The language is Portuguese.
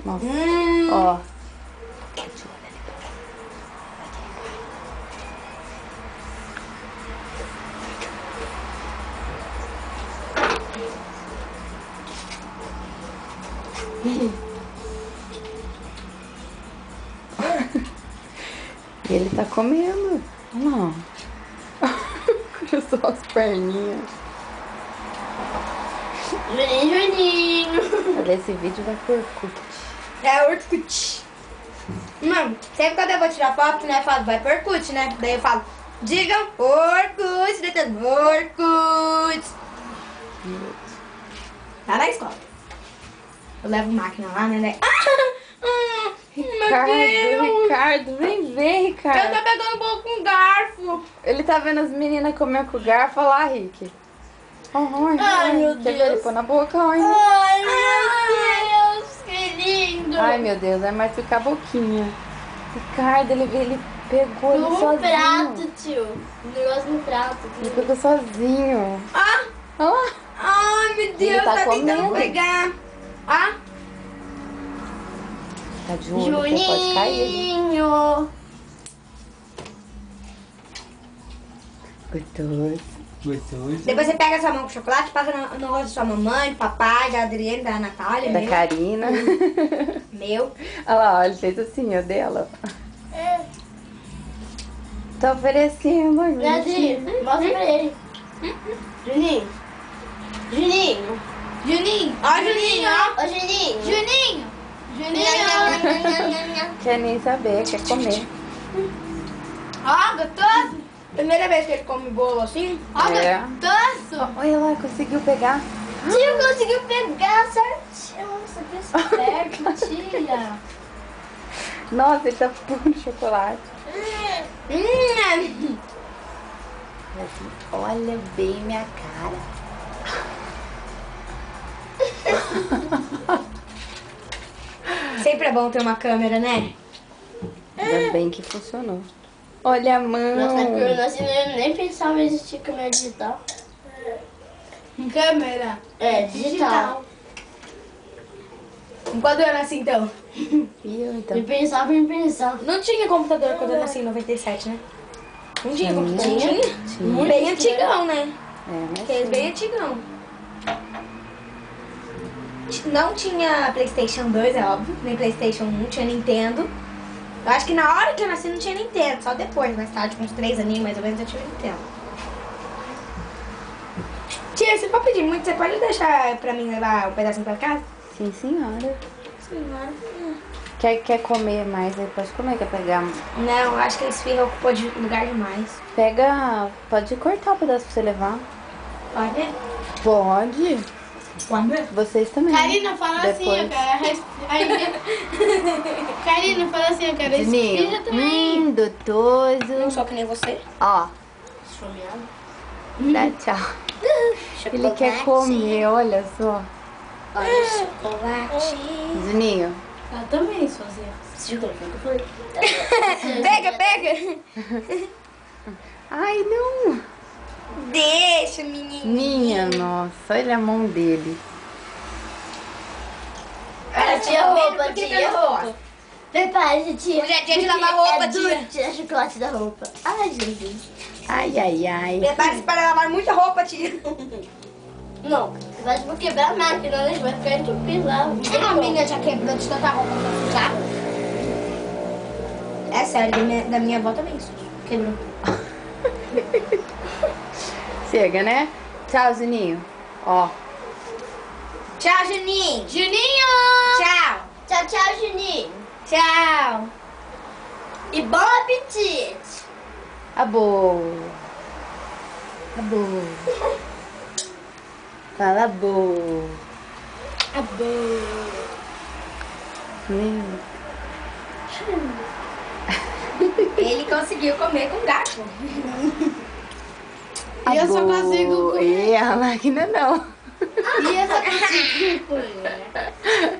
Nossa. Ó. Ele tá comendo. Olha lá. Cruzou as perninhas. Juninho. Olha, esse vídeo vai pro Orkut. É Orkut. Mano, sempre quando eu vou tirar foto, né, eu falo, vai pro Orkut, né? Daí eu falo, digam Orkut, daí todo mundo, Orkut. Tá na escola. Eu levo máquina lá, né? Daí... Ricardo, vem ver, Ricardo. Eu tô pegando o bolo com garfo. Ele tá vendo as meninas comer com garfo. Olha lá, Rick. Ai, meu Quer ver ele pôr na boca? Ai, meu Deus, que lindo. ai, meu Deus, vai machucar a boquinha. Ricardo, ele pegou ele No sozinho. prato, tio. Um negócio no prato. Ele pegou sozinho. Ah, Olha lá. ai, meu Deus, Ele tá tentando comendo. pegar. Ah, Tá de olho, que pode cair. Juninho. Gostoso. Gostoso. Depois você pega sua mão com chocolate, passa no rosto da sua mamãe, do papai, da Adriane, da Natália, Da meu. Karina. Meu. Olha lá, ó, ele fez assim, ó, dela. Tá oferecendo, Adri, mostra pra ele. Juninho. Juninho. Juninho. Ó, Juninho, ó. Ó, Juninho. Juninho. Juninho. Quer nem saber, quer comer. Ó, gostoso. Primeira vez que ele come bolo assim. Ó, É. gostoso. Olha lá, conseguiu pegar. Tio, conseguiu pegar certinho. Nossa, que esperto, tia. Nossa, ele tá puro chocolate. Olha bem minha cara. Sempre é bom ter uma câmera, né? Ainda bem que funcionou. Olha a mão. Nossa, quando eu nasci, eu nem pensava em existir câmera digital. Câmera? É, digital. Quando eu nasci, então? Viu, então? Eu pensava em pensar. Não tinha computador quando eu nasci em 97, né? Não tinha computador. Tinha. Bem antigão, né? É, mas Aqueles sim. bem antigão. Não tinha PlayStation 2, é óbvio. Nem PlayStation 1, tinha Nintendo. Eu acho que na hora que eu nasci não tinha Nintendo, só depois, mais tarde, com uns 3 aninhos mais ou menos, eu tinha Nintendo. Tia, se for pedir muito, você pode deixar pra mim levar um pedacinho pra casa? Sim, senhora. Senhora. Quer comer mais aí? Pode comer, quer pegar? Não, acho que a esfirra ocupou lugar demais. Pega, pode cortar o pedaço pra você levar. Pode? Pode. Pode? Vocês também. Karina, fala assim, eu Depois. quero. Karina, fala assim, eu quero Juninho. esfirra também. Gostoso. Não sou que nem você. Ó, Esfomeado. dá tchau. Ele quer comer, olha só. Olha, chocolate. Juninho. Eu também, sozinha. Pega, pega. Ai, não. Deixa, menino. Minha nossa, olha a mão dele. Ela tinha roupa, tia. Roupa. Prepare, tia. Hoje é dia de lavar roupa, tia. Tirar chocolate da roupa. Ai, Jesus. Ai, ai, ai. Prepare-se para lavar muita roupa, tia. Não, vai vou quebrar a máquina, né? Vai ficar entupido lá. A minha já quebrou de tanta roupa pra sujar. É sério, da minha avó também isso. Quebrou. Chega, né? Tchau, Juninho. Ó. Tchau, Juninho. Juninho! Tchau. Tchau, tchau, Juninho. Tchau. E bom apetite. Abô. Abô. Fala abô. Meu. Ele conseguiu comer com garfo. E eu só Abô. consigo comer. E a máquina não. E eu só consigo comer.